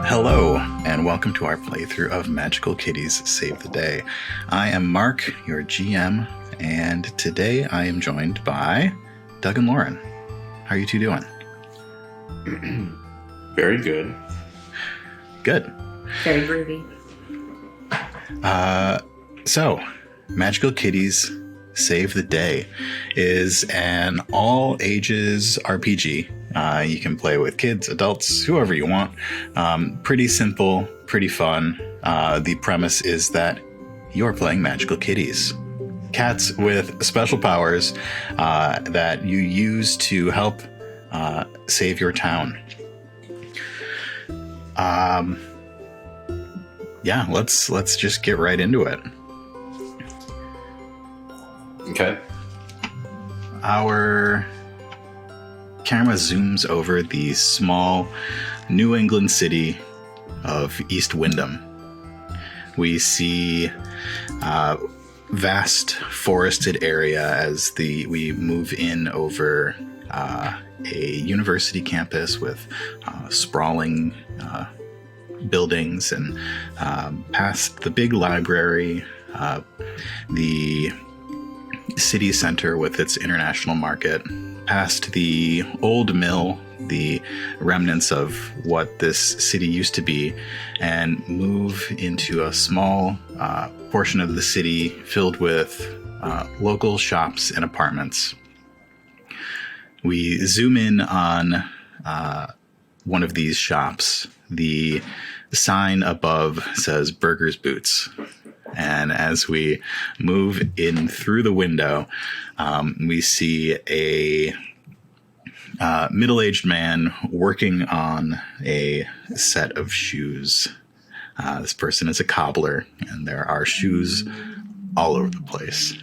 Hello, and welcome to our playthrough of Magical Kitties Save the Day. I am Mark, your GM, and today I am joined by Doug and Lauren. How are you two doing? Very good. Good. Very groovy. So, Magical Kitties Save the Day is an all-ages RPG. You can play with kids, adults, whoever you want. Pretty simple, pretty fun. The premise is that you're playing magical kitties. Cats with special powers that you use to help save your town. Yeah, let's just get right into it. Okay. Our camera zooms over the small New England city of East Windham. We see vast forested area as we move in over a university campus with sprawling buildings and past the big library, the city center with its international market, past the old mill, the remnants of what this city used to be, and move into a small portion of the city filled with local shops and apartments. We zoom in on one of these shops. The sign above says Burger's Boots. And as we move in through the window, we see a middle-aged man working on a set of shoes. This person is a cobbler, and there are shoes all over the place.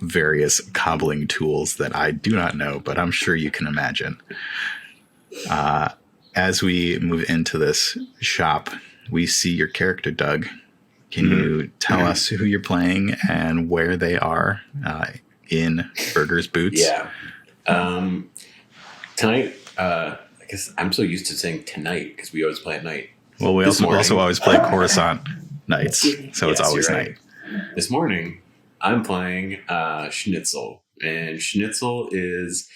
Various cobbling tools that I do not know, but I'm sure you can imagine. As we move into this shop, we see your character, Doug. Can you tell us who you're playing and where they are in Burger's Boots? Yeah. Tonight, I guess I'm so used to saying tonight because we always play at night. Well, we also always play Coruscant nights, so it's always right. night. This morning, I'm playing Schnitzel, and Schnitzel is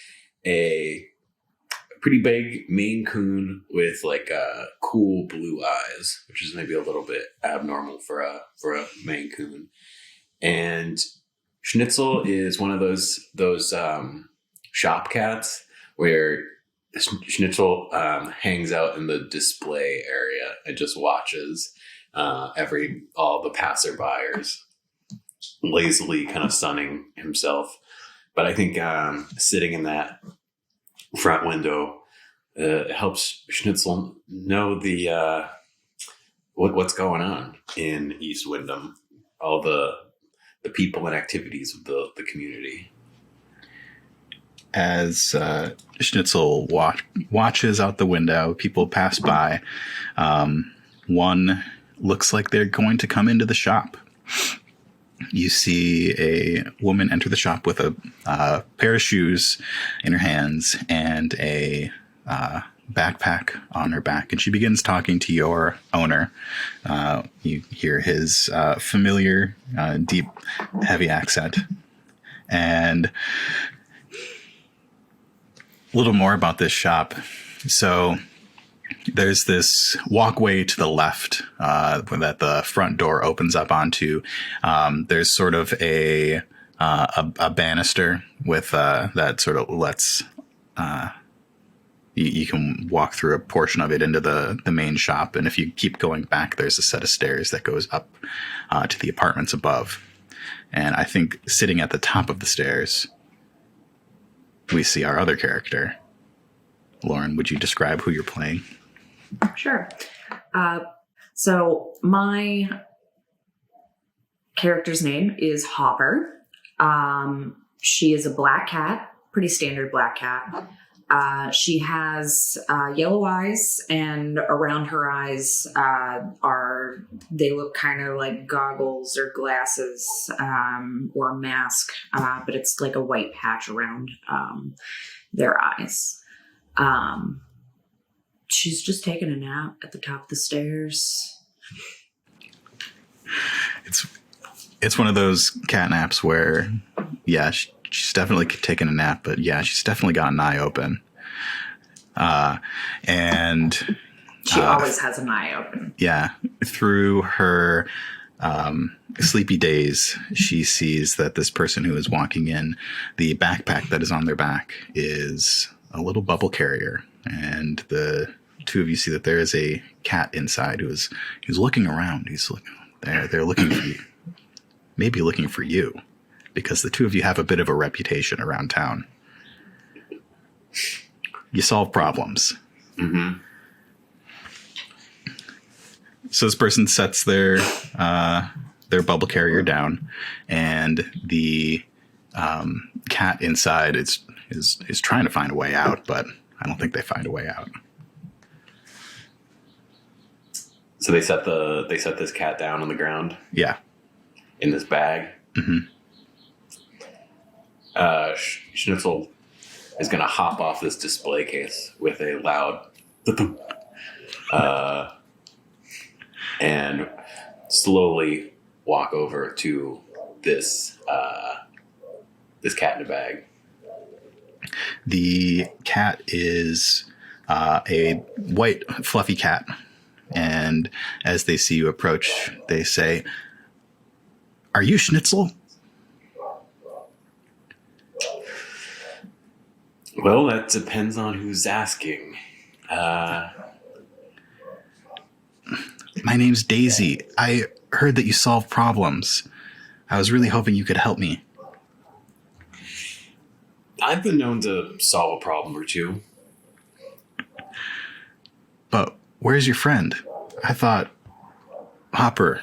a pretty big Maine Coon with like cool blue eyes, which is maybe a little bit abnormal for a Maine Coon. And Schnitzel is one of those shop cats where Schnitzel hangs out in the display area and just watches all the passerbyers, lazily kind of sunning himself. But I think sitting in that front window helps Schnitzel know the what's going on in East Windham, all the people and activities of the community. As Schnitzel watches out the window, people pass by. One looks like they're going to come into the shop. You see a woman enter the shop with a pair of shoes in her hands and a backpack on her back, and she begins talking to your owner. You hear his familiar, deep, heavy accent. And a little more about this shop. So there's this walkway to the left that the front door opens up onto. There's sort of a banister with that sort of lets you can walk through a portion of it into the main shop. And if you keep going back, there's a set of stairs that goes up to the apartments above. And I think sitting at the top of the stairs, we see our other character. Lauren, would you describe who you're playing? Sure. So my character's name is Hoppurr. She is a black cat, pretty standard black cat. She has yellow eyes, and around her eyes they look kind of like goggles or glasses or a mask, but it's like a white patch around their eyes. She's just taking a nap at the top of the stairs. It's one of those cat naps where, yeah, she's definitely taking a nap, but yeah, she's definitely got an eye open. And she always has an eye open. Yeah, through her sleepy days, she sees that this person who is walking in, the backpack that is on their back is a little bubble carrier, and the two of you see that there is a cat inside who's looking around. He's looking there. They're looking for you. Maybe looking for you, because the two of you have a bit of a reputation around town. You solve problems. Mm-hmm. So this person sets their bubble carrier down, and the cat inside is trying to find a way out, but I don't think they find a way out. So they set this cat down on the ground. Yeah. In this bag. Mm-hmm. Schnitzel is going to hop off this display case with a loud and slowly walk over to this cat in a bag. The cat is a white, fluffy cat. And as they see you approach, they say, "Are you Schnitzel?" Well, that depends on who's asking. My name's Daisy. I heard that you solve problems. I was really hoping you could help me. I've been known to solve a problem or two. But where's your friend? I thought Hoppurr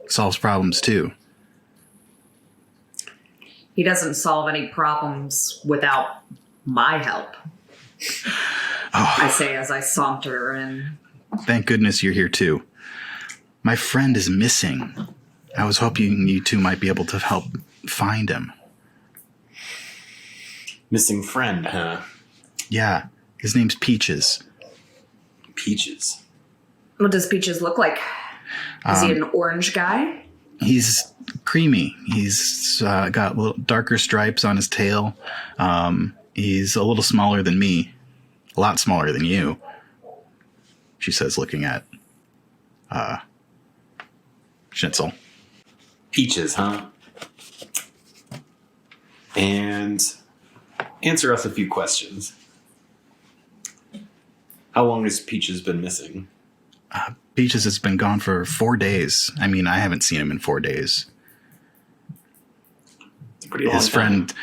solves problems too. He doesn't solve any problems without my help. Oh, I say as I saunter in. Thank goodness you're here too. My friend is missing. I was hoping you two might be able to help find him. Missing friend, huh? Yeah, his name's Peaches. Peaches. What does Peaches look like? Is he an orange guy? He's creamy. He's got little darker stripes on his tail. He's a little smaller than me. A lot smaller than you, she says, looking at Schnitzel. Peaches, huh? And answer us a few questions. How long has Peaches been missing? Peaches has been gone for 4 days. I mean, I haven't seen him in 4 days. It's a pretty long His time. friend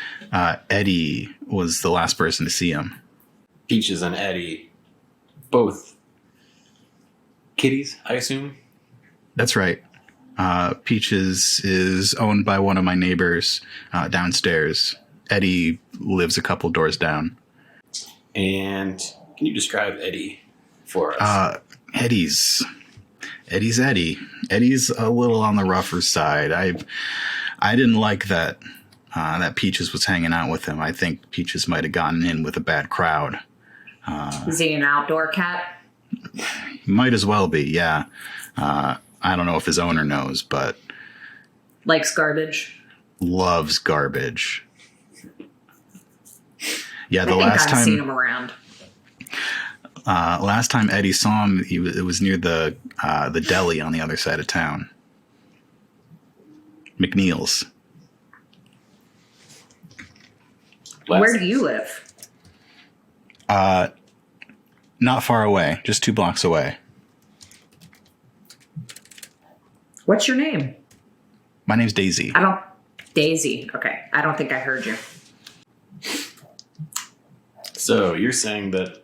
Eddie was the last person to see him. Peaches and Eddie, both kitties, I assume? That's right. Peaches is owned by one of my neighbors downstairs. Eddie lives a couple doors down. And can you describe Eddie for us? Eddie's Eddie. Eddie's a little on the rougher side. I didn't like that Peaches was hanging out with him. I think Peaches might have gotten in with a bad crowd. Is he an outdoor cat? Might as well be, yeah. I don't know if his owner knows, but Likes garbage? loves garbage. Yeah, the I think last I've seen time him around. last time Eddie saw him, it was near the deli on the other side of town. McNeil's. Where do you live? Not far away, just 2 blocks away. What's your name? My name's Daisy. Daisy. Okay. I don't think I heard you. So you're saying that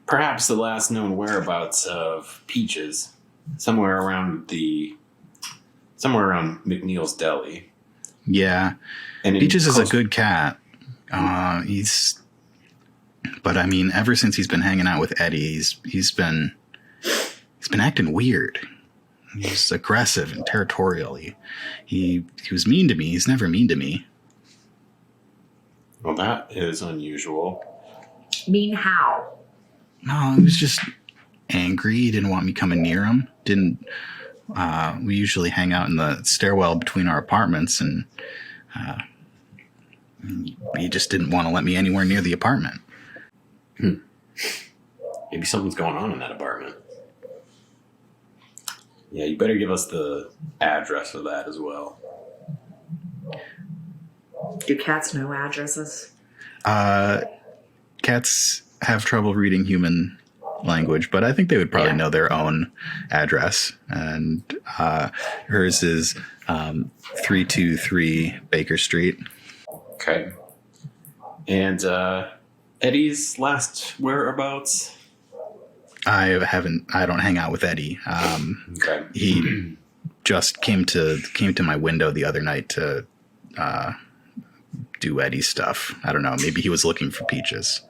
perhaps the last known whereabouts of Peaches, somewhere around McNeil's Deli. Yeah. And Peaches is a good cat. But I mean, ever since he's been hanging out with Eddie, he's been acting weird. He's aggressive and territorial. He was mean to me. He's never mean to me. Well, that is unusual. Mean how? No, he was just angry. He didn't want me coming near him. Didn't. We usually hang out in the stairwell between our apartments, and he just didn't want to let me anywhere near the apartment. Maybe something's going on in that apartment. Yeah, you better give us the address of that as well. Do cats know addresses? Cats have trouble reading human language, but I think they would probably know their own address. And hers is 323 Baker Street. Okay. And Eddie's last whereabouts? I don't hang out with Eddie. Okay. He just came to my window the other night to do Eddie stuff. I don't know. Maybe he was looking for peaches.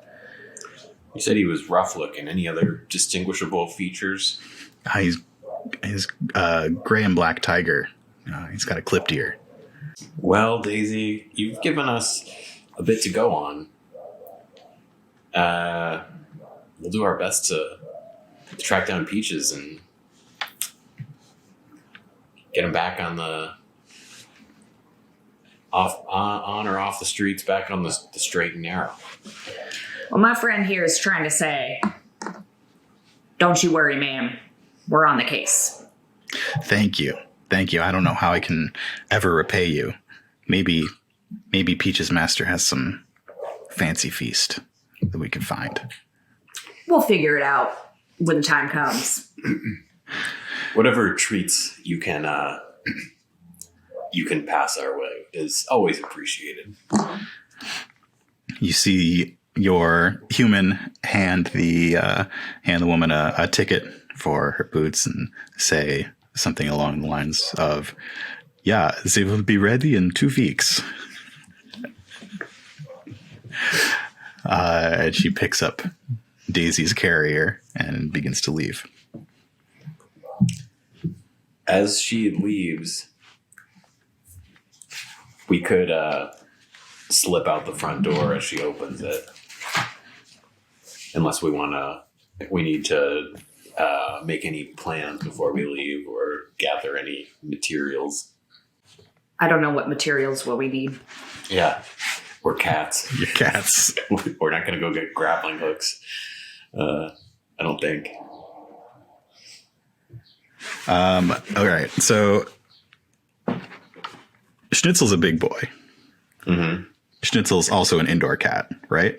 You said he was rough looking. Any other distinguishable features? He's gray and black tiger. He's got a clipped ear. Well, Daisy, you've given us a bit to go on. We'll do our best to track down Peaches and get him back on the on or off the streets, back on the straight and narrow. Well, my friend here is trying to say, don't you worry, ma'am. We're on the case. Thank you. I don't know how I can ever repay you. Maybe Peach's master has some fancy feast that we can find. We'll figure it out when the time comes. Whatever treats you can pass our way is always appreciated. You see your human hand the woman a ticket for her boots and say something along the lines of, "Yeah, they will be ready in 2 weeks." And she picks up Daisy's carrier and begins to leave. As she leaves, we could slip out the front door as she opens it. Unless we need to make any plans before we leave or gather any materials. I don't know what materials will we need. Yeah, we're cats. Your cats. We're not going to go get grappling hooks. I don't think. All right, so Schnitzel's a big boy. Mm-hmm. Schnitzel's also an indoor cat, right?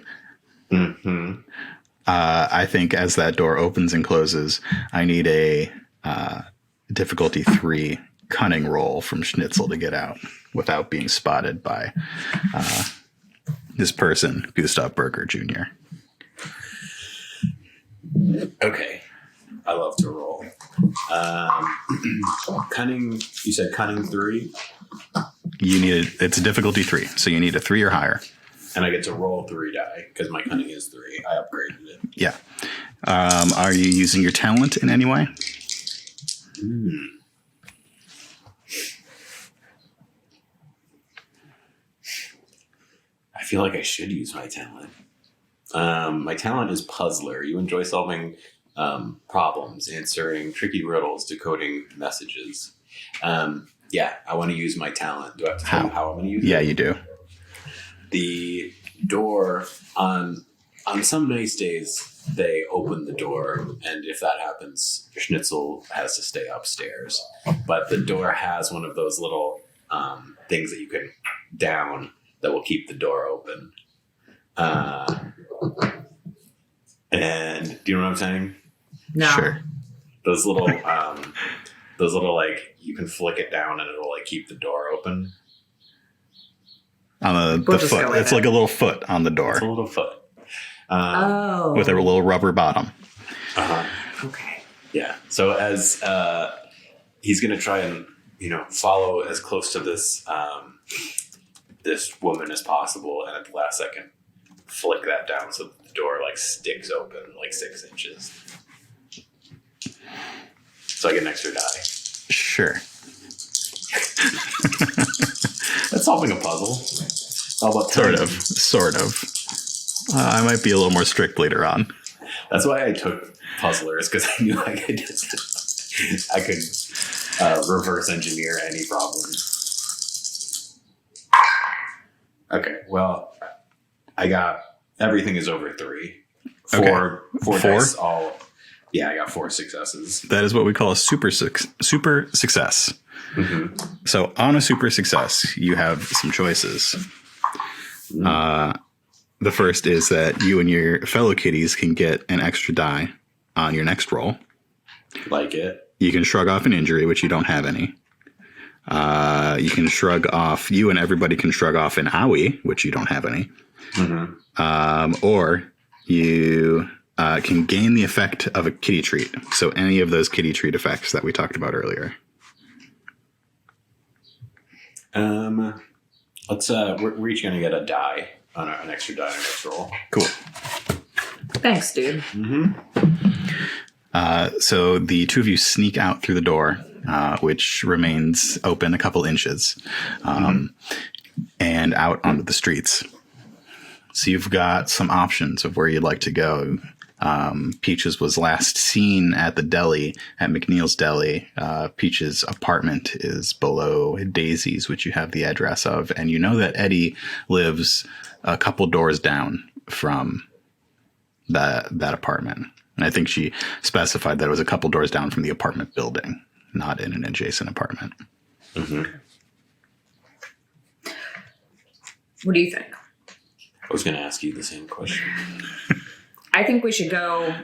Mm-hmm. I think as that door opens and closes, I need a difficulty 3 cunning roll from Schnitzel to get out without being spotted by this person, Gustav Berger Jr. Okay. I love to roll. Cunning, you said cunning 3? It's a difficulty 3, so you need a 3 or higher. And I get to roll 3 die because my cunning is 3. I upgraded it. Yeah. Are you using your talent in any way? I feel like I should use my talent. My talent is puzzler. You enjoy solving problems, answering tricky riddles, decoding messages. Yeah, I want to use my talent. Do I have to tell you how I'm going to use it? Yeah, you do. The door on some nice days they open the door, and if that happens, Schnitzel has to stay upstairs. But the door has one of those little things that you can down that will keep the door open. And do you know what I'm saying? No. Sure. Those little like you can flick it down and it'll like keep the door open. On the foot. It's like a little foot on the door. It's a little foot. With a little rubber bottom. Okay. Yeah. So as he's going to try and follow as close to this this woman as possible, and at the last second, flick that down so the door like sticks open like 6 inches. So I get an extra die. Sure. That's solving a puzzle. How about Sort of. I might be a little more strict later on. That's why I took puzzlers, because I knew I could reverse engineer any problem. Okay, well, I got everything is over 3. Four dice all. Yeah, I got 4 successes. That is what we call a super success. Mm-hmm. So on a super success, you have some choices. The first is that you and your fellow kitties can get an extra die on your next roll. Like it. You can shrug off an injury, which you don't have any. You can shrug off, you and everybody can shrug off an owie, which you don't have any. Mm-hmm. Or you can gain the effect of a kitty treat. So any of those kitty treat effects that we talked about earlier. We're each going to get a die on an extra die on our next roll. Cool. Thanks, dude. Mm-hmm. So the two of you sneak out through the door, which remains open a couple inches, and out onto the streets. So you've got some options of where you'd like to go. Peaches was last seen at the deli, at McNeil's Deli. Peaches' apartment is below Daisy's, which you have the address of. And you know that Eddie lives a couple doors down from that apartment. And I think she specified that it was a couple doors down from the apartment building, not in an adjacent apartment. Mm-hmm. What do you think? I was going to ask you the same question. I think we should go.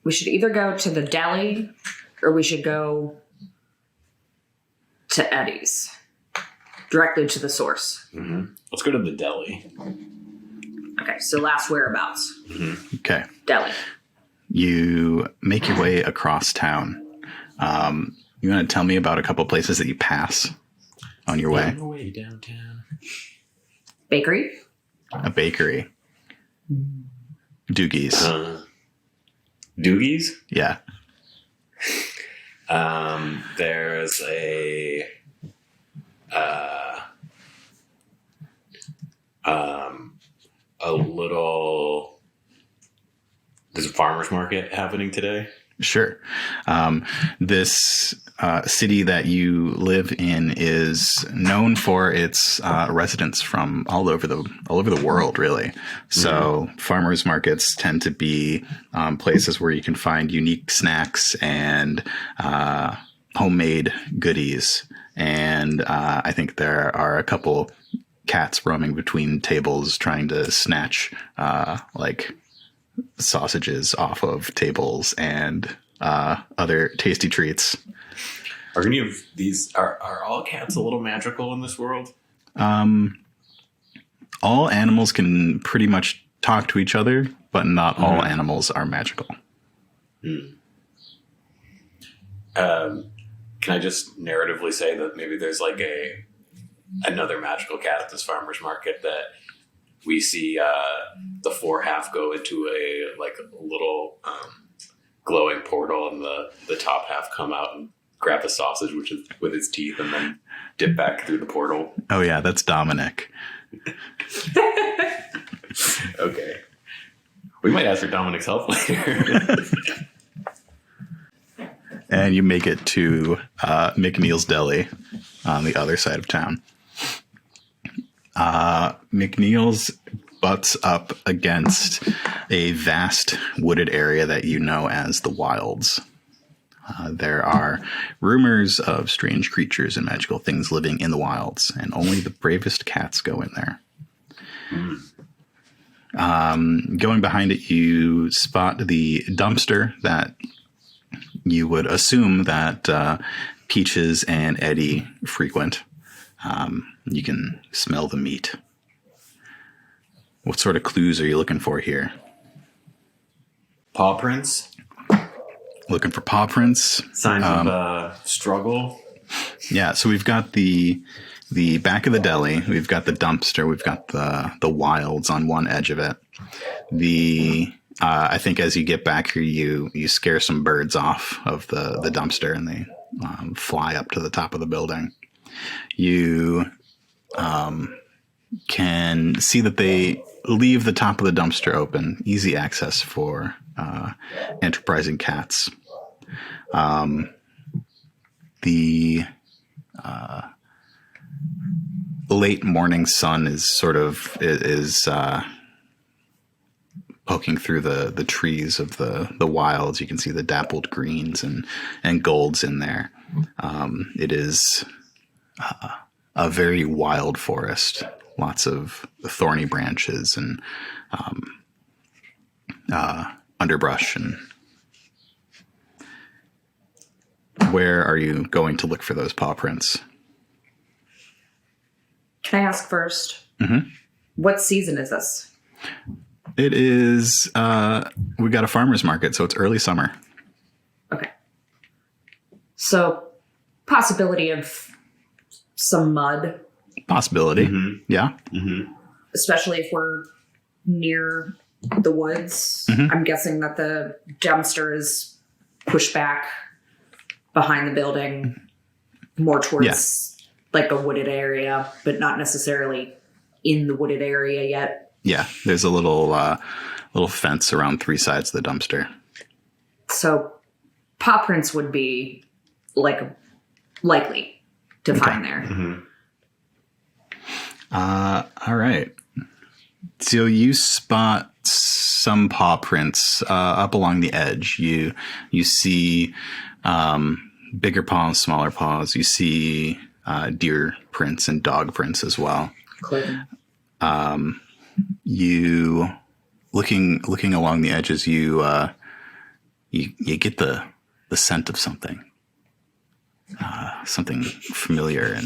We should either go to the deli or we should go to Eddie's. Directly to the source. Mm-hmm. Let's go to the deli. Okay, so last whereabouts. Mm-hmm. Okay. Deli. You make your way across town. You want to tell me about a couple places that you pass on your way? On the way downtown. Bakery. A bakery. Doogie's. Doogie's? Yeah. There's a little. There's a farmer's market happening today. Sure. This city that you live in is known for its residents from all over the world, really. So farmers markets tend to be places where you can find unique snacks and homemade goodies. And I think there are a couple cats roaming between tables trying to snatch like sausages off of tables and other tasty treats. Are any of these are all cats a little magical in this world? All animals can pretty much talk to each other, but not all animals are magical. Can I just narratively say that maybe there's like another magical cat at this farmer's market that we see the fore half go into a little glowing portal, and the top half come out and grab the sausage, which is with its teeth, and then dip back through the portal. Oh yeah, that's Dominic. Okay, we might ask for Dominic's help later. And you make it to McNeil's Deli on the other side of town. McNeil's butts up against a vast wooded area that you know as the Wilds. There are rumors of strange creatures and magical things living in the wilds, and only the bravest cats go in there. Going behind it, you spot the dumpster that you would assume that Peaches and Eddie frequent. You can smell the meat. What sort of clues are you looking for here? Paw prints. Looking for paw prints. Signs of struggle. Yeah, so we've got the back of the deli. We've got the dumpster. We've got the wilds on one edge of it. I think as you get back here, you scare some birds off of the dumpster, and they fly up to the top of the building. You can see that they leave the top of the dumpster open, easy access for enterprising cats. The late morning sun is poking through the trees of the wilds. You can see the dappled greens and golds in there. It is a very wild forest. Lots of thorny branches and underbrush. And where are you going to look for those paw prints? Can I ask first? Mm-hmm. What season is this? It is, we got a farmer's market, so it's early summer. Okay. So, possibility of some mud. Possibility. Mm-hmm. Yeah. Mm-hmm. Especially if we're near the woods. Mhm. I'm guessing that the dumpster is pushed back behind the building more towards like a wooded area, but not necessarily in the wooded area yet. Yeah. There's a little fence around three sides of the dumpster. So paw prints would be likely to find there. Mm-hmm. All right. So you spot some paw prints up along the edge. You see bigger paws, smaller paws. You see deer prints and dog prints as well. Clothing. You looking along the edges. You get the scent of something familiar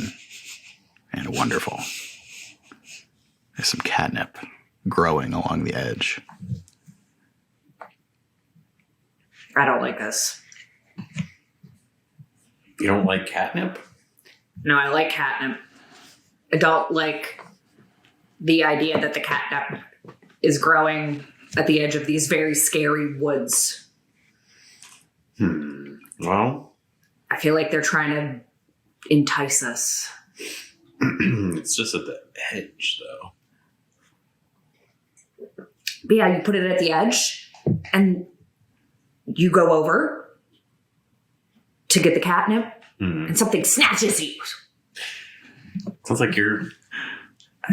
and wonderful. There's some catnip growing along the edge. I don't like this. You don't like catnip? No, I like catnip. I don't like the idea that the catnip is growing at the edge of these very scary woods. Well, I feel like they're trying to entice us. it's just at the edge, though. But yeah, you put it at the edge and you go over to get the catnip and something snatches you. Sounds like you're...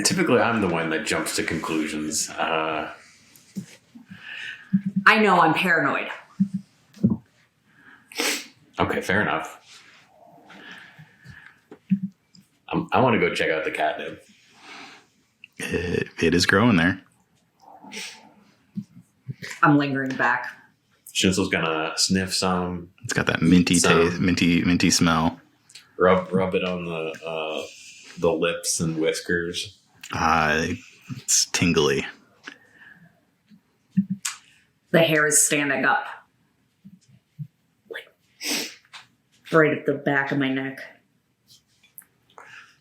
Typically, I'm the one that jumps to conclusions. I know I'm paranoid. Okay, fair enough. I want to go check out the catnip. It is growing there. I'm lingering back. Schnitzel's gonna sniff some. It's got that minty taste, minty smell. Rub it on the lips and whiskers. It's tingly. The hair is standing up. Like, right at the back of my neck.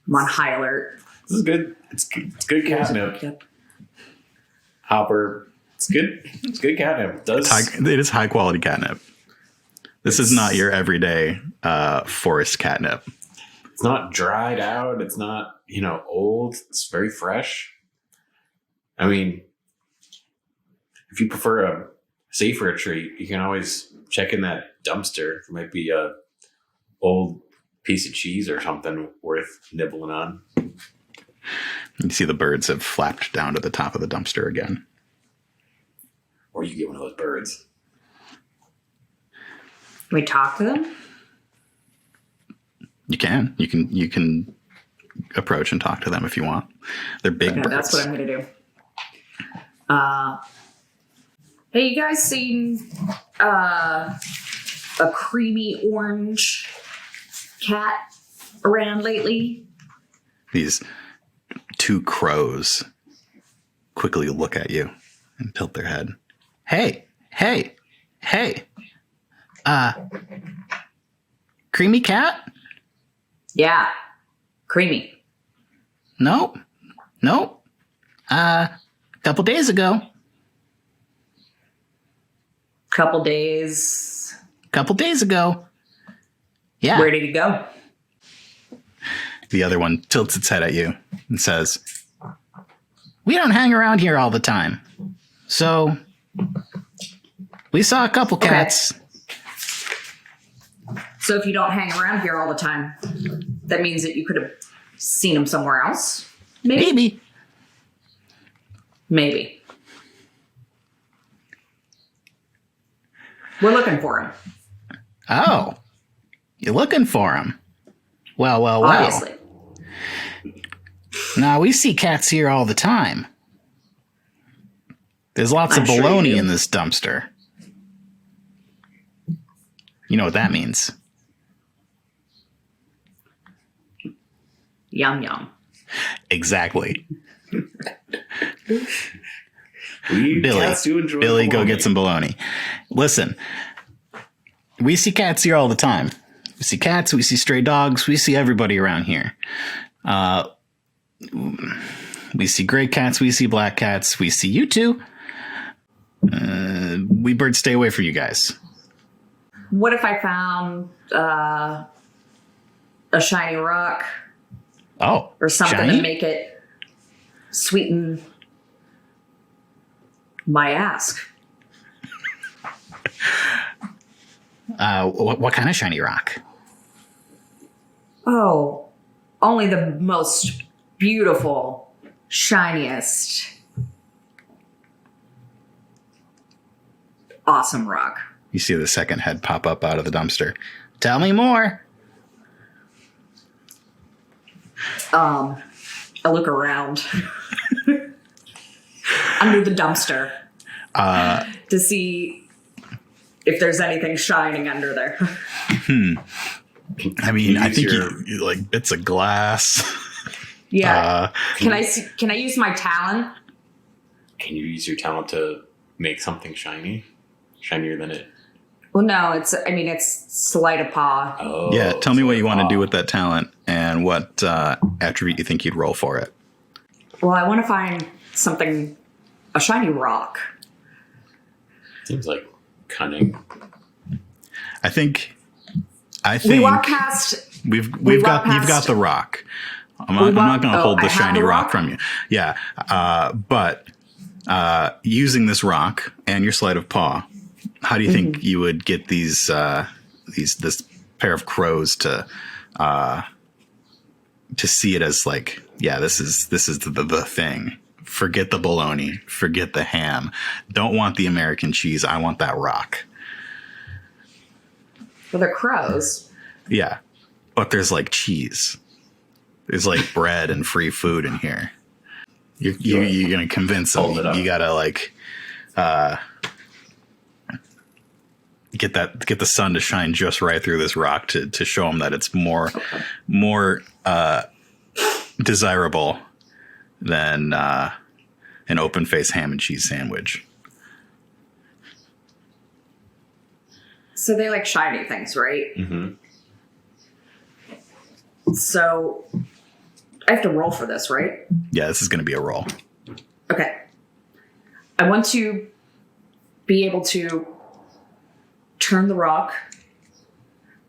I'm on high alert. This is good. It's good catnip. Yep. Hoppurr. It's good. It's good catnip. It is high quality catnip. This is not your everyday forest catnip. It's not dried out. It's not, old. It's very fresh. I mean, if you prefer a safer treat, you can always check in that dumpster. There might be a old piece of cheese or something worth nibbling on. You see the birds have flapped down to the top of the dumpster again. Or you get one of those birds. Can we talk to them? You can approach and talk to them if you want. They're big birds. That's what I'm going to do. Hey, you guys seen a creamy orange cat around lately? These two crows quickly look at you and tilt their head. Hey. Creamy cat? Yeah. Creamy. Nope. Couple days ago. Couple days. Yeah. Where did he go? The other one tilts its head at you and says, we don't hang around here all the time. So we saw a couple cats. So if you don't hang around here all the time, that means that you could have seen them somewhere else? Maybe. We're looking for him. Oh, you're looking for him. Well. Obviously. Now, we see cats here all the time. There's lots I'm of sure you baloney do. in this dumpster. You know what that means. Yum yum. Exactly. We Billy, cats do enjoy go baloney. get some baloney. Listen, we see cats here all the time. We see cats, we see stray dogs, we see everybody around here. We see gray cats, we see black cats, we see you two. We birds stay away from you guys. What if I found a shiny rock Oh, or something shiny? to make it sweeten my ask? What kind of shiny rock? Oh, only the most beautiful, shiniest, awesome rock. You see the second head pop up out of the dumpster. Tell me more. I look around under the dumpster to see if there's anything shining under there. I mean, I Use think your- you like bits of glass. Yeah. Can I use my talon? Can you use your talent to make something shiny? Shinier than it? Well, no, it's sleight of paw. Oh. Yeah, tell me what you want to do with. with that talent and what attribute you think you'd roll for it. Well, I want to find something, a shiny rock. Seems like cunning. I think We walk past. you've walk got past- the rock. I'm We not walk- going to hold I the have shiny the rock rock? from you. Yeah, but using this rock and your sleight of paw, how do you think you would get this pair of crows to see it as like, yeah, this is the thing. Forget the bologna, forget the ham. Don't want the American cheese. I want that rock. Well, they're crows. Yeah, but there's like cheese. There's like bread and free food in here. You're gonna convince them. Hold it up. You gotta like get the sun to shine just right through this rock to show them that it's more desirable than an open face ham and cheese sandwich. So they like shiny things, right? Mm-hmm. So I have to roll for this, right? Yeah, this is gonna be a roll. Okay. I want to be able to turn the rock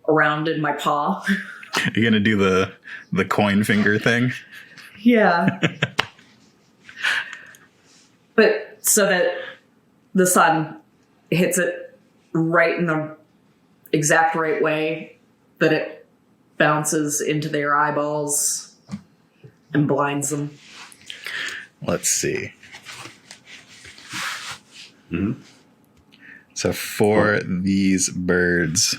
around in my paw. You're gonna do the coin finger thing. Yeah. But so that the sun hits it right in the exact right way that it bounces into their eyeballs and blinds them. Let's see. Mm-hmm. So for these birds,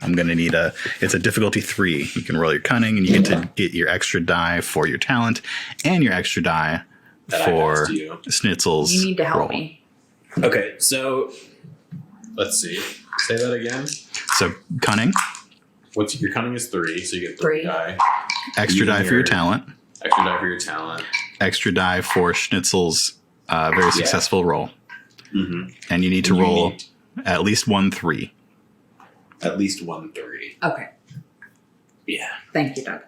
I'm going to need it's a difficulty 3. You can roll your cunning and you get to get your extra die for your talent and your extra die That I for asked you. Schnitzel's You need to help roll. me. Okay, so let's see. Say that again. So cunning, What's your cunning is 3, so you get 3 3. die. extra die for your talent, Extra die for your talent. extra die for Schnitzel's very successful roll. Mm-hmm. And you need to roll at least 1 3. At least 1 3. Okay. Yeah. Thank you, Doug.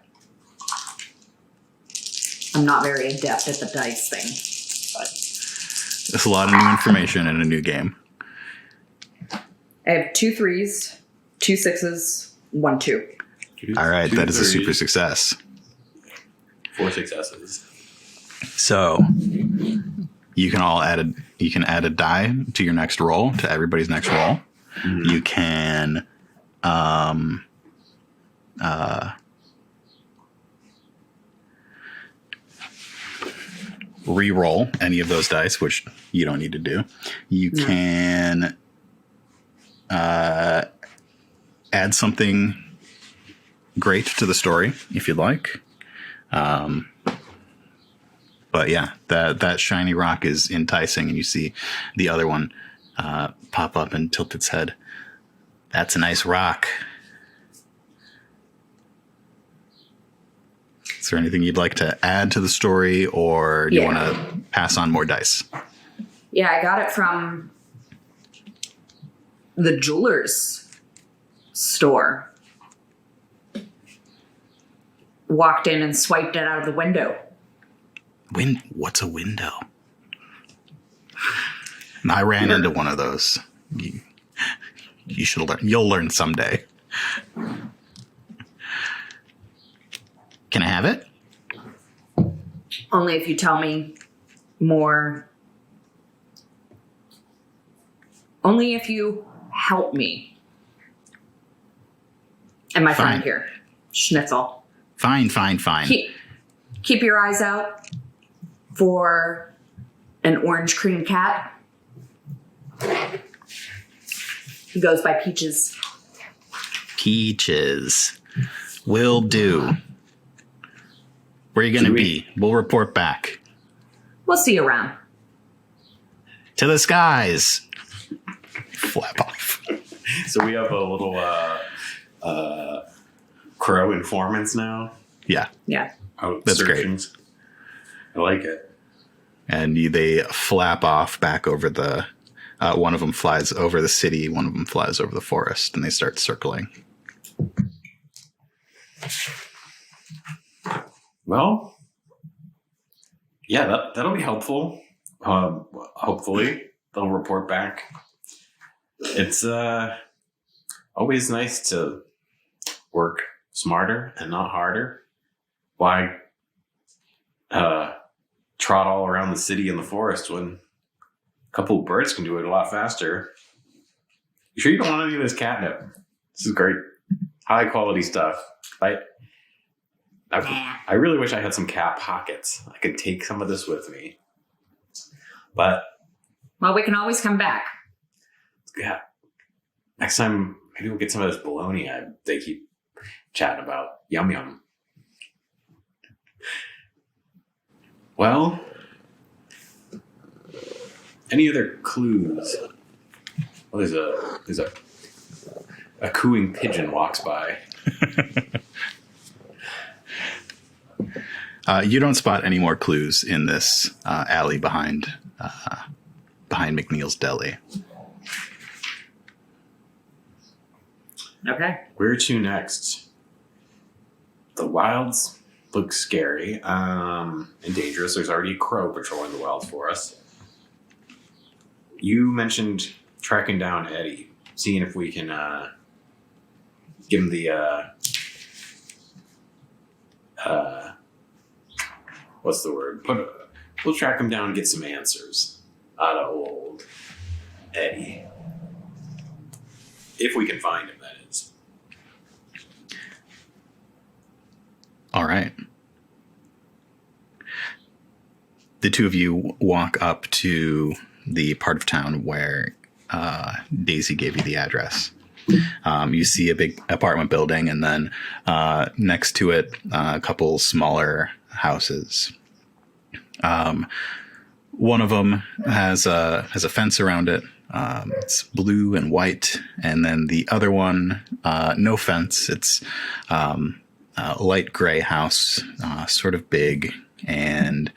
I'm not very adept at the dice thing. There's a lot of new information in a new game. I have 2 3s, 2 6s, 1 2. All right, 2 that is a super threes, success. 4 successes. So You can add a die to your next roll, to everybody's next roll. Mhm. You can re-roll any of those dice, which you don't need to do. You can add something great to the story if you'd like. But yeah, that shiny rock is enticing, and you see the other one pop up and tilt its head. That's a nice rock. Is there anything you'd like to add to the story, or do you want to pass on more dice? Yeah, I got it from the jeweler's store. Walked in and swiped it out of the window. What's a window? I ran into one of those. You should learn. You'll learn someday. Can I have it? Only if you tell me more. Only if you help me. And my friend here, Schnitzel. Fine. Keep your eyes out for an orange cream cat. He goes by Peaches. Peaches. Will do. Where are you going to be? We'll report back. We'll see you around. To the skies. Flap off. So we have a little crow informants now. Yeah. Yeah. Out That's searching. I like it. And they flap off back over the... one of them flies over the city, one of them flies over the forest, and they start circling. Well, yeah, that'll be helpful. Hopefully, they'll report back. It's always nice to work smarter and not harder. Why trot all around the city and the forest when a couple of birds can do it a lot faster? You sure you don't want any of this catnip? This is great. High quality stuff. I really wish I had some cat pockets. I could take some of this with me. But Well, we can always come back. yeah, next time maybe we'll get some of this bologna they keep chatting about. Yum yum. Well, any other clues? Well, there's a cooing pigeon walks by. You don't spot any more clues in this alley behind McNeil's Deli. Okay. Where to next? The wilds look scary and dangerous. There's already a crow patrolling the wilds for us. You mentioned tracking down Eddie, seeing if we can give him the what's the word? We'll track him down and get some answers out of old Eddie. If we can find him, that is. All right. The two of you walk up to the part of town where Daisy gave you the address. You see a big apartment building, and then next to it, a couple smaller houses. One of them has a fence around it. It's blue and white, and then the other one, no fence. It's a light gray house, sort of big, and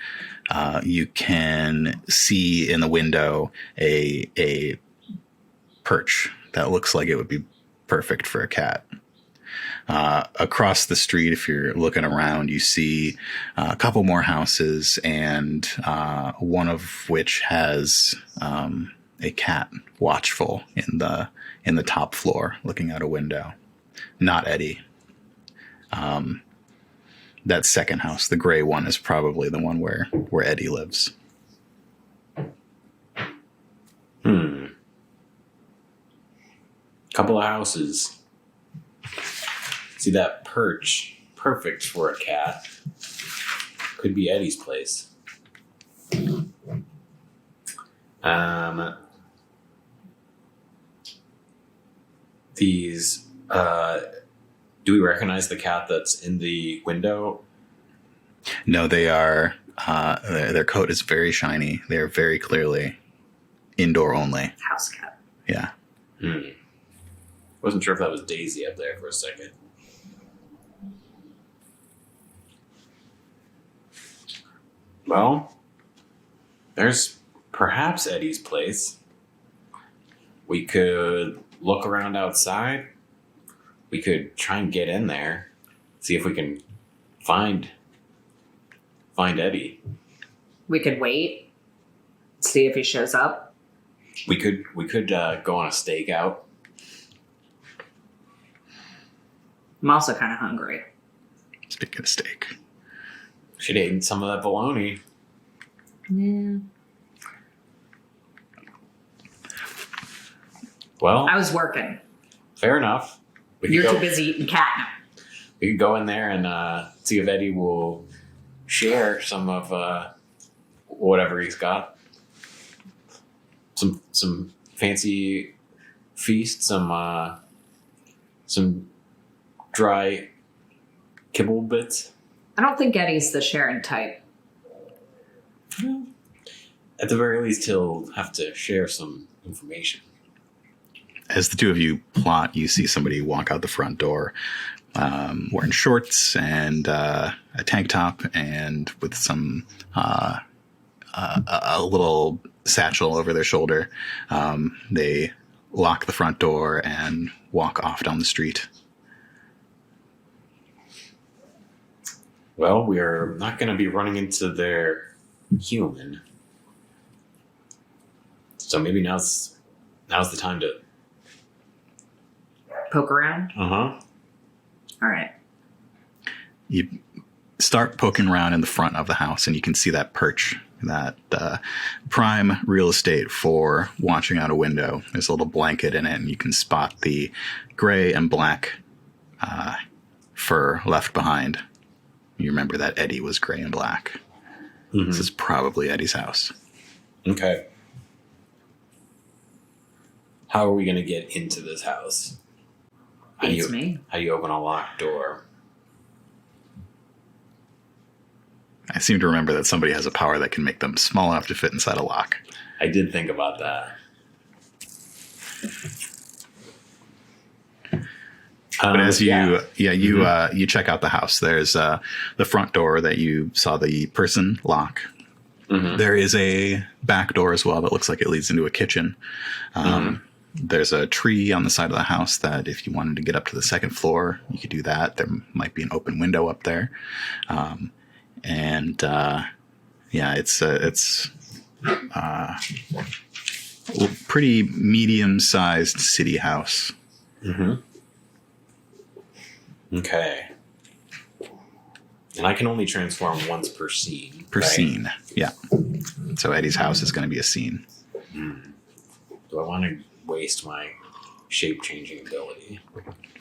you can see in the window a perch that looks like it would be perfect for a cat. Across the street, if you're looking around, you see a couple more houses, and one of which has a cat watchful in the top floor, looking out a window. Not Eddie. That second house, the gray one, is probably the one where Eddie lives. couple of houses. See that perch? Perfect for a cat. Could be Eddie's place. These, do we recognize the cat that's in the window? No, they are, their coat is very shiny. They're very clearly indoor only. House cat. Yeah. Wasn't sure if that was Daisy up there for a second. Well, there's perhaps Eddie's place. We could look around outside. We could try and get in there, see if we can find Eddie. We could wait, see if he shows up. We could go on a stakeout. I'm also kind of hungry. Speaking of steak. Should have eaten some of that bologna. Yeah. Well, I was working. fair enough. You're too busy eating catnip. We could go in there and see if Eddie will share some of whatever he's got. Some fancy feast, some dry kibble bits. I don't think Eddie's the sharing type. At the very least, he'll have to share some information. As the two of you plot, you see somebody walk out the front door wearing shorts and a tank top and with some a little satchel over their shoulder. They lock the front door and walk off down the street. Well, we're not going to be running into their human. So maybe now's the time to... Poke around? Uh-huh. All right. You start poking around in the front of the house and you can see that perch, that prime real estate for watching out a window. There's a little blanket in it and you can spot the gray and black fur left behind. You remember that Eddie was gray and black. Mm-hmm. This is probably Eddie's house. Okay. How are we going to get into this house? How do you open a locked door? I seem to remember that somebody has a power that can make them small enough to fit inside a lock. I did think about that. But as you check out the house, there's the front door that you saw the person lock. Mm-hmm. There is a back door as well that looks like it leads into a kitchen. There's a tree on the side of the house that if you wanted to get up to the second floor, you could do that. There might be an open window up there. It's a pretty medium-sized city house. Mm-hmm. Okay. And I can only transform once per scene. Scene, yeah. So Eddie's house is going to be a scene. Do I want to waste my shape-changing ability?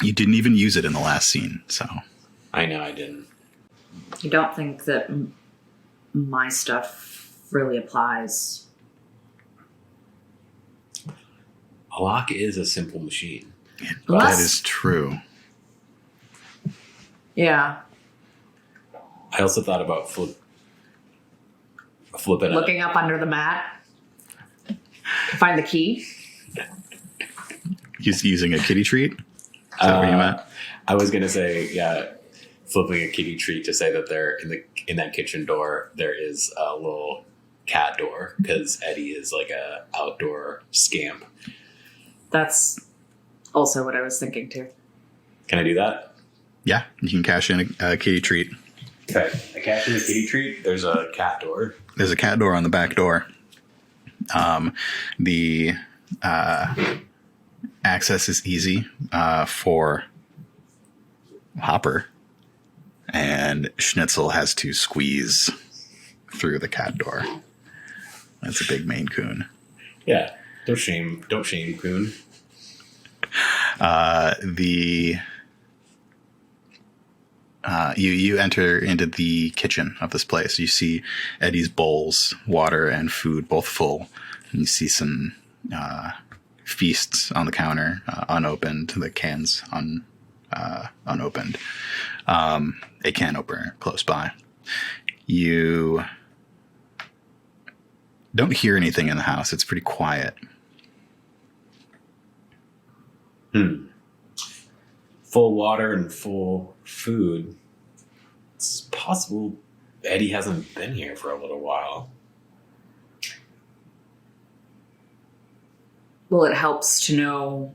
You didn't even use it in the last scene, so... I know I didn't. You don't think that my stuff really applies? A lock is a simple machine. That is true. Yeah. I also thought about flipping Looking up under the mat to find the key. He's using a kitty treat? Is that what you meant? I was going to say, flipping a kitty treat to say that there in that kitchen door, there is a little cat door because Eddie is like a outdoor scamp. That's also what I was thinking too. Can I do that? Yeah, you can cash in a kitty treat. Okay, I cash in a kitty treat. There's a cat door. There's a cat door on the back door. The access is easy for Hoppurr, and Schnitzel has to squeeze through the cat door. That's a big Maine Coon. Yeah, don't shame Coon. You enter into the kitchen of this place. You see Eddie's bowls, water and food, both full. And you see some feasts on the counter, unopened. The cans unopened. A can opener close by. You don't hear anything in the house. It's pretty quiet. Full water and full food. It's possible Eddie hasn't been here for a little while. Well, it helps to know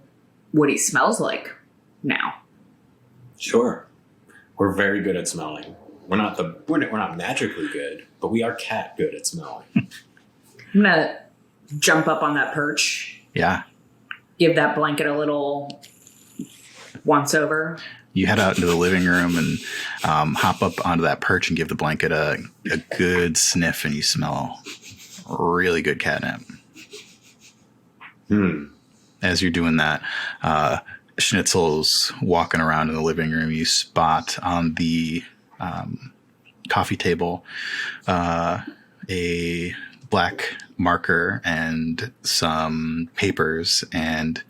what he smells like now. Sure. We're very good at smelling. We're not magically good, but we are cat good at smelling. I'm gonna jump up on that perch. Yeah. Give that blanket a little once over. You head out into the living room and hop up onto that perch and give the blanket a good sniff, and you smell really good catnip. As you're doing that, Schnitzel's walking around in the living room. You spot on the coffee table a black marker and some papers, and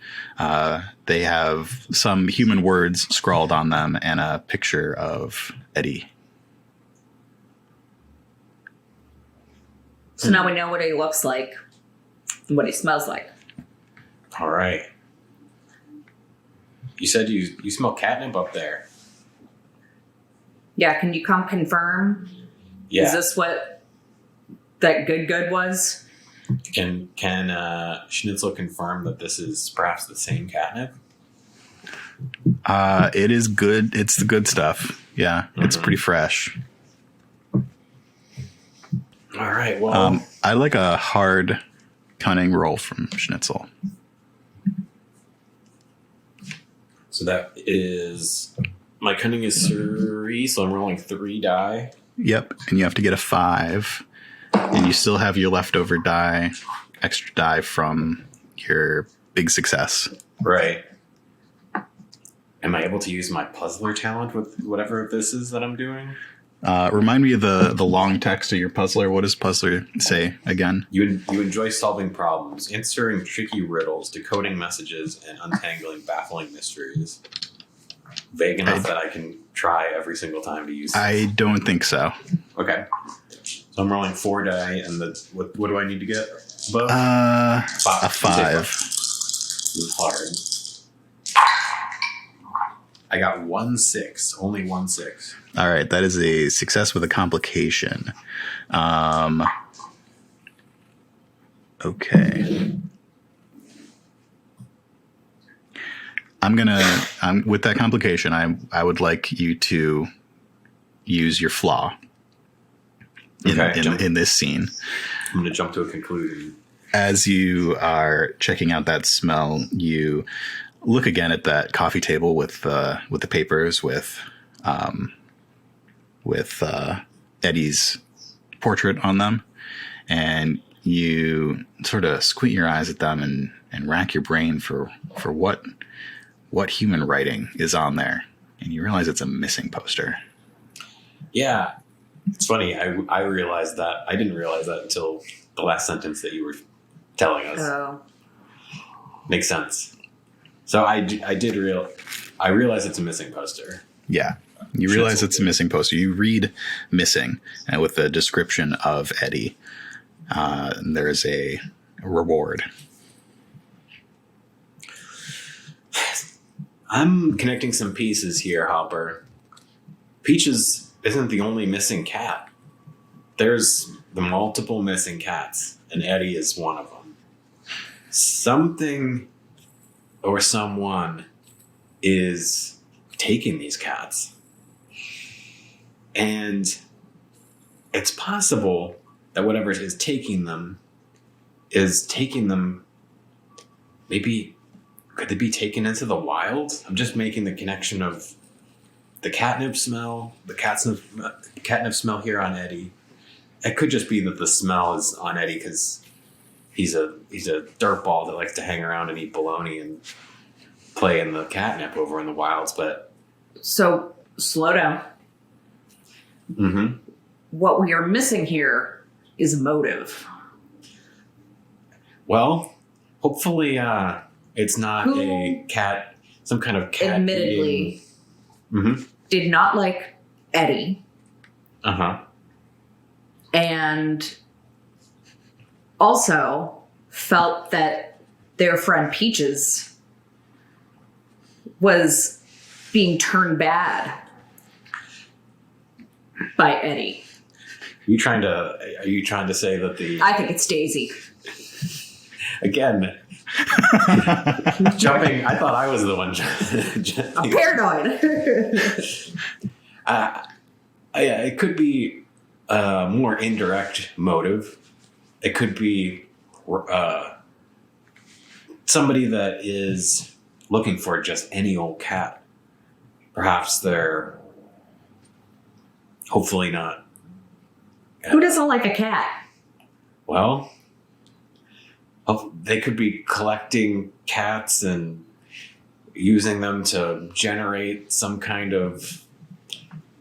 they have some human words scrawled on them and a picture of Eddie. So now we know what he looks like and what he smells like. All right. You said you smell catnip up there. Yeah, can you come confirm? Yeah. Is this what that good was? Can Schnitzel confirm that this is perhaps the same catnip? It is good. It's the good stuff. Yeah, it's pretty fresh. All right. Well, I like a hard cunning roll from Schnitzel. So that is, my cunning is 3, so I'm rolling 3 die. Yep, and you have to get a 5, and you still have your leftover die, extra die from your big success. Right. Am I able to use my puzzler talent with whatever this is that I'm doing? Remind me of the long text of your puzzler. What does puzzler say again? You enjoy solving problems, answering tricky riddles, decoding messages, and untangling baffling mysteries. Vague enough that I can try every single time to use it. I don't think so. Okay. So I'm rolling 4 die, and what do I need to get above? A 5. This is hard. I got 1 6. Only 1 6. All right, that is a success with a complication. Okay. I'm with that complication. I would like you to use your flaw in this scene. I'm going to jump to a conclusion. As you are checking out that smell, you look again at that coffee table with the papers with Eddie's portrait on them, and you sort of squint your eyes at them and rack your brain for what human writing is on there, and you realize it's a missing poster. Yeah, it's funny. I realized that. I didn't realize that until the last sentence that you were telling us. Oh. Makes sense. So I realize it's a missing poster. Yeah. You realize it's a missing poster. You read missing with a description of Eddie. There is a reward. I'm connecting some pieces here, Hoppurr. Peaches isn't the only missing cat. There's the multiple missing cats, and Eddie is one of them. Something or someone is taking these cats. And it's possible that whatever is taking them maybe, could they be taken into the wild? I'm just making the connection of the catnip smell, the catnip smell here on Eddie. It could just be that the smell is on Eddie because he's a dirtball that likes to hang around and eat bologna and play in the catnip over in the wilds, but So slow down. mm-hmm. What we are missing here is motive. Well, hopefully it's not Who a cat, some kind of cat. admittedly Mm-hmm. did not like Eddie Uh-huh. and also felt that their friend Peaches was being turned bad by Eddie. Are you trying to say that the I think it's Daisy. again jumping? I thought I was the one. I'm paranoid. Yeah, it could be a more indirect motive. It could be somebody that is looking for just any old cat. Perhaps they're hopefully not. Who doesn't like a cat? Well, they could be collecting cats and using them to generate some kind of.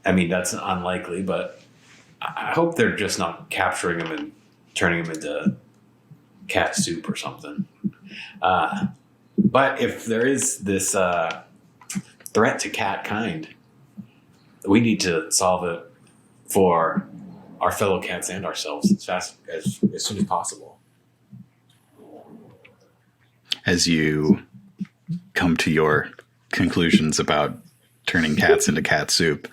I mean, that's unlikely, but I hope they're just not capturing them and turning them into cat soup or something. But if there is this threat to cat kind, we need to solve it for our fellow cats and ourselves as soon as possible. As you come to your conclusions about turning cats into cat soup,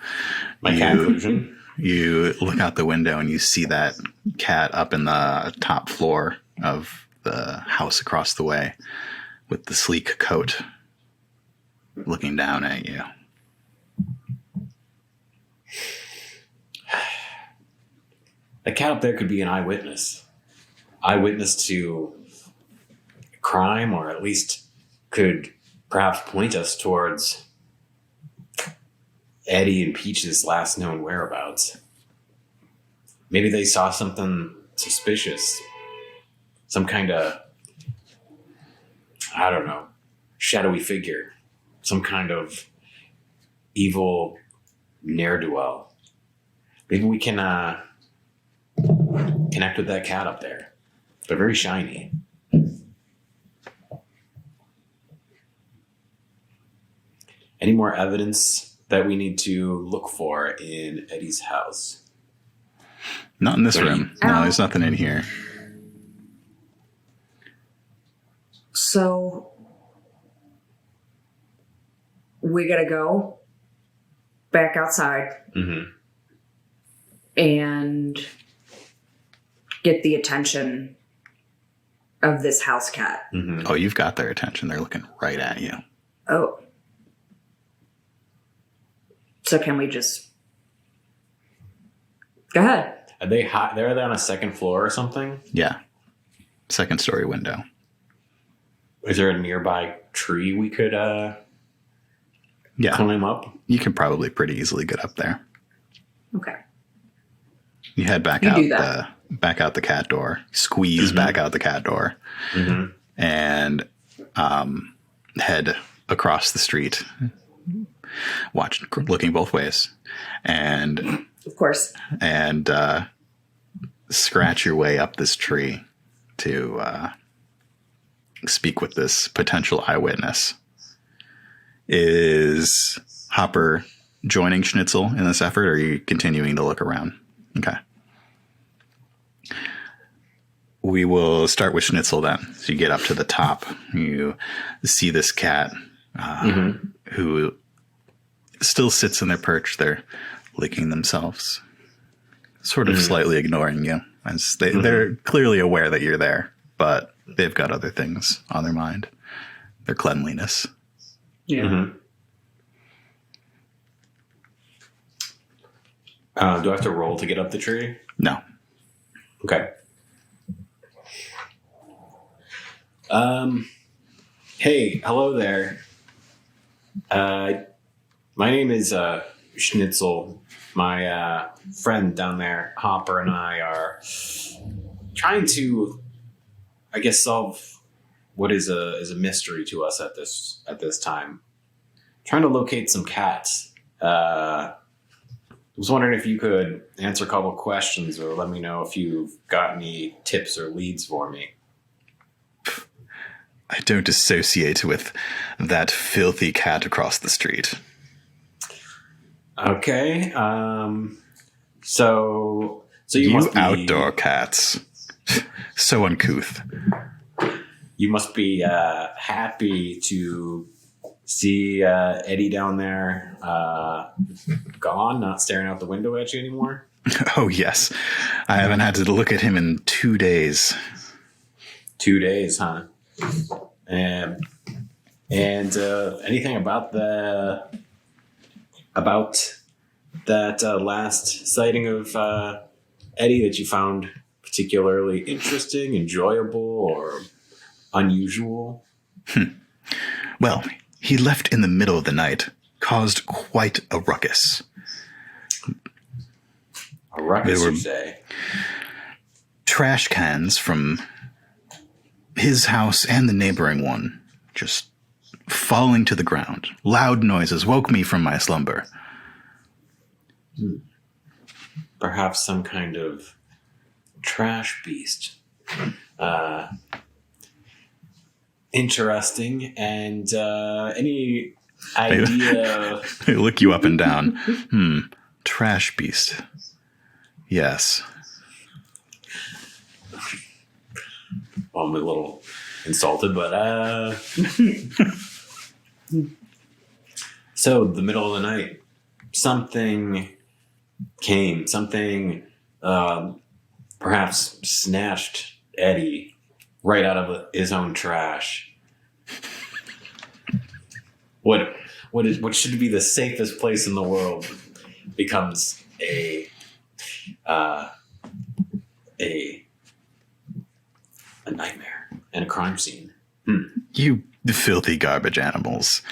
My conclusion. you look out the window and you see that cat up in the top floor of the house across the way with the sleek coat looking down at you. A cat up there could be an eyewitness to a crime, or at least could perhaps point us towards Eddie and Peach's last known whereabouts. Maybe they saw something suspicious, some kind of, I don't know, shadowy figure, some kind of evil ne'er-do-well. Maybe we can connect with that cat up there. They're very shiny. Any more evidence that we need to look for in Eddie's house? Not in this Right. room. No, there's nothing in here. So we gotta go back outside Mm-hmm. and get the attention of this house cat. Mm-hmm. Oh, you've got their attention. They're looking right at you. Oh. So can we just go ahead? Are they hot? They're on a second floor or something? Yeah. Second story window. Is there a nearby tree we could Yeah. climb up? You can probably pretty easily get up there. Okay. You head back You out do that. back out the cat door, squeeze back out the cat door, Mm-hmm. and head across the street, looking both ways, and Of course. scratch your way up this tree to speak with this potential eyewitness. Is Hoppurr joining Schnitzel in this effort, or are you continuing to look around? Okay. We will start with Schnitzel then. So you get up to the top. You see this cat who still sits in their perch. They're licking themselves, sort of slightly ignoring you. As they're clearly aware that you're there, but they've got other things on their mind. Their cleanliness. Yeah. Mm-hmm. Do I have to roll to get up the tree? No. Okay. Hey, hello there. My name is Schnitzel. My friend down there, Hoppurr, and I are trying to, I guess, solve what is a mystery to us at this time. Trying to locate some cats. I was wondering if you could answer a couple of questions or let me know if you've got any tips or leads for me. I don't associate with that filthy cat across the street. Okay. So you must be outdoor cats. So uncouth. You must be happy to see Eddie down there gone, not staring out the window at you anymore. Oh, yes. I haven't had to look at him in 2 days. 2 days, huh? And anything about that last sighting of Eddie that you found particularly interesting, enjoyable, or unusual? Well, he left in the middle of the night, caused quite a ruckus. A ruckus, you say? Trash cans from his house and the neighboring one just falling to the ground. Loud noises woke me from my slumber. Perhaps some kind of trash beast. Interesting. And any idea? They look you up and down. Trash beast. Yes. Well, I'm a little insulted, but so the middle of the night, something perhaps snatched Eddie right out of his own trash. What should be the safest place in the world becomes a nightmare and a crime scene. You filthy garbage animals.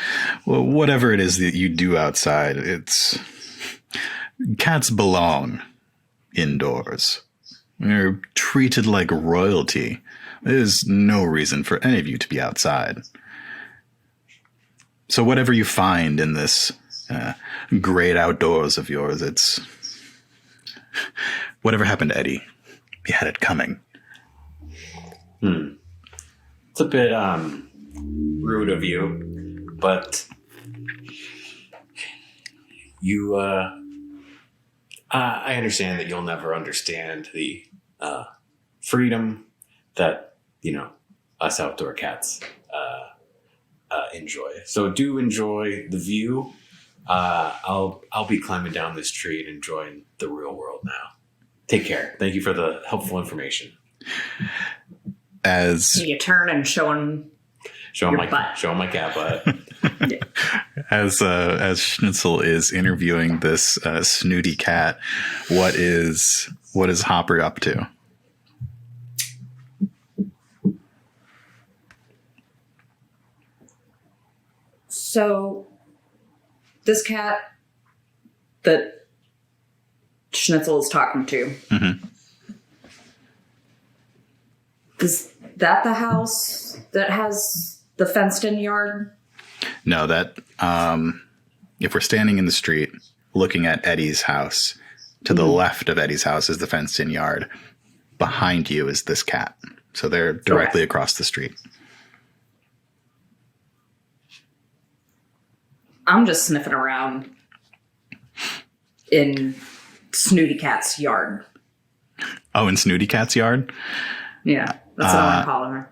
Well, whatever it is that you do outside, cats belong indoors. They're treated like royalty. There's no reason for any of you to be outside. So whatever you find in this great outdoors of yours, it's whatever happened to Eddie. He had it coming. It's a bit rude of you, but you I understand that you'll never understand the freedom that us outdoor cats enjoy. So do enjoy the view. I'll be climbing down this tree and enjoying the real world now. Take care. Thank you for the helpful information. As you turn and show him my cat butt. As Schnitzel is interviewing this snooty cat, what is Hoppurr up to? So this cat that Schnitzel is talking to, is that the house that has the fenced-in yard? No, that if we're standing in the street looking at Eddie's house, to the left of Eddie's house is the fenced-in yard. Behind you is this cat. So they're directly across the street. I'm just sniffing around in Snooty Cat's yard. Oh, in Snooty Cat's yard? Yeah, that's what I'm calling her.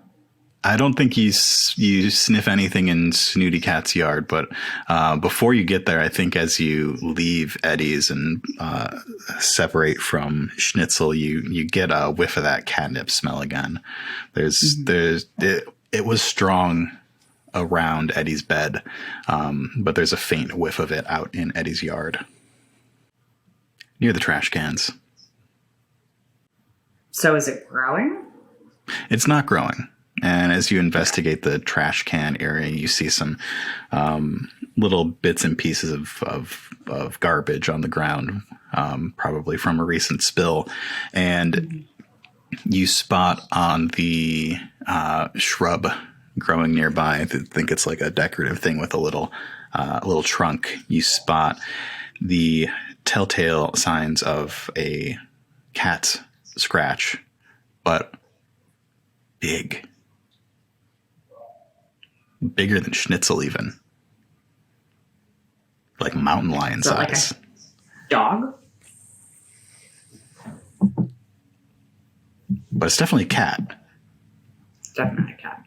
I don't think you sniff anything in Snooty Cat's yard, but before you get there, I think as you leave Eddie's and separate from Schnitzel, you get a whiff of that catnip smell again. It was strong around Eddie's bed, but there's a faint whiff of it out in Eddie's yard near the trash cans. So is it growing? It's not growing. And as you investigate the trash can area, you see some little bits and pieces of garbage on the ground, probably from a recent spill. And you spot on the shrub growing nearby. They think it's like a decorative thing with a little trunk. You spot the telltale signs of a cat scratch, but bigger than Schnitzel even. Like mountain lion size. Like a dog? But it's definitely a cat. Definitely a cat.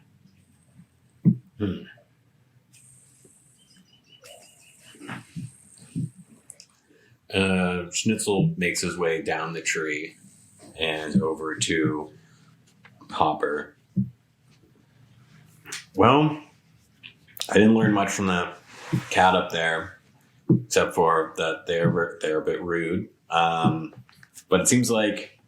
Schnitzel makes his way down the tree and over to Hoppurr. Well, I didn't learn much from the cat up there, except for that they're a bit rude. But it seems like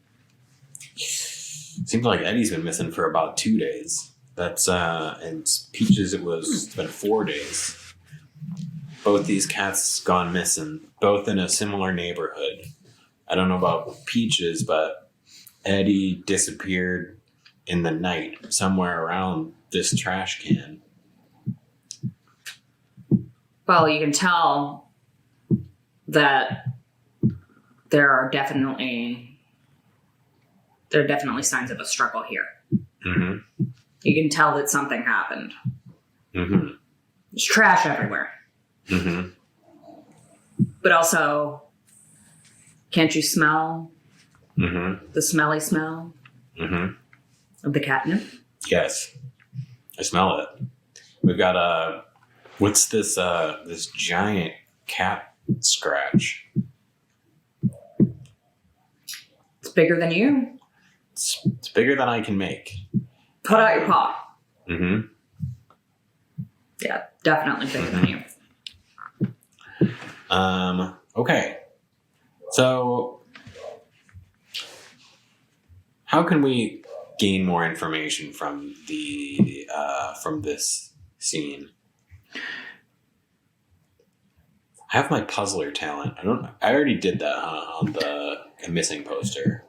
Eddie's been missing for about 2 days. That's and Peaches, it's been 4 days. Both these cats gone missing, both in a similar neighborhood. I don't know about Peaches, but Eddie disappeared in the night somewhere around this trash can. Well, you can tell that there are definitely signs of a struggle here. Mm-hmm. You can tell that something happened. Mm-hmm. There's trash everywhere. Mm-hmm. But also, can't you smell the smelly smell of the catnip? Yes, I smell it. We've got what's this giant cat scratch? It's bigger than you. It's bigger than I can make. Put out your paw. Mm-hmm. Yeah, definitely bigger than you. Okay. So, how can we gain more information from from this scene? I have my puzzler talent. I already did that on the missing poster.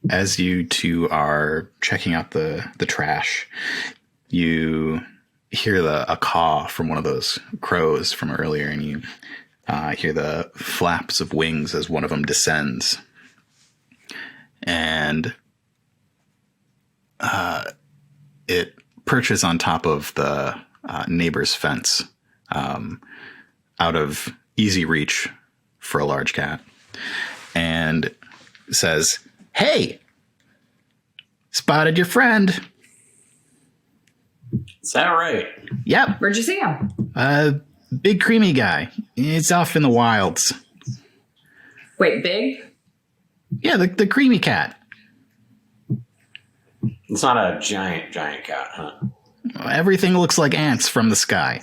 As you two are checking out the trash, you hear a caw from one of those crows from earlier, and you hear the flaps of wings as one of them descends. And it perches on top of the neighbor's fence, out of easy reach for a large cat, and says, "Hey, spotted your friend." Is that right? Yep. Where'd you see him? Big creamy guy. It's off in the wilds. Wait, big? Yeah, the creamy cat. It's not a giant cat, huh? Everything looks like ants from the sky.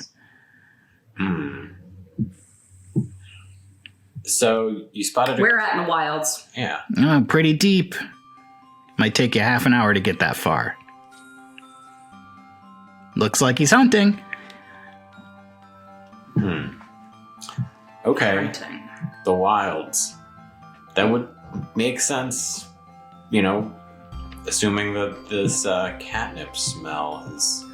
So you spotted Where at in the wilds? Yeah. Oh, pretty deep. Might take you half an hour to get that far. Looks like he's hunting. Okay. Hunting. The wilds. That would make sense, assuming that this catnip smell is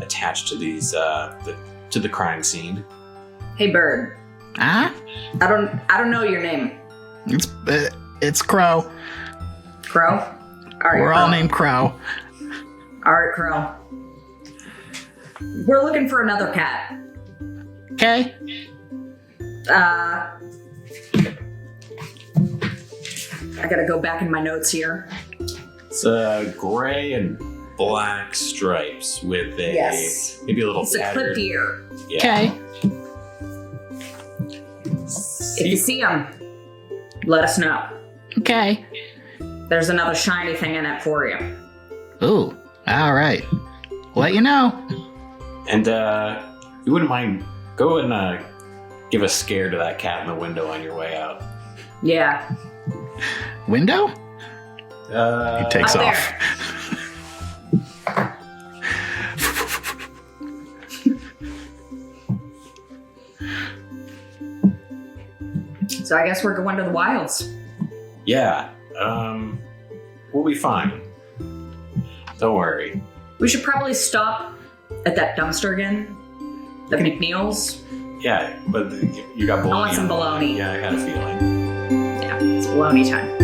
attached to these to the crime scene. Hey, bird. Ah? I don't know your name. It's Crow. Crow? All right, We're Crow. all named Crow. All right, Crow. We're looking for another cat. Okay. I gotta go back in my notes here. It's gray and black stripes with maybe a little It's a pattern. clipped ear. Yeah. Okay. If you see him, let us know. Okay. There's another shiny thing in it for you. Ooh. All right. Let you know. And you wouldn't mind go and give a scare to that cat in the window on your way out. Yeah. Window? He takes Up off. So I guess we're going to the wilds. Yeah. We'll be fine. Don't worry. We should probably stop at that dumpster again. The McNeil's. Yeah, but you got bologna. I want some bologna. Yeah, I had a feeling. Yeah, it's bologna time.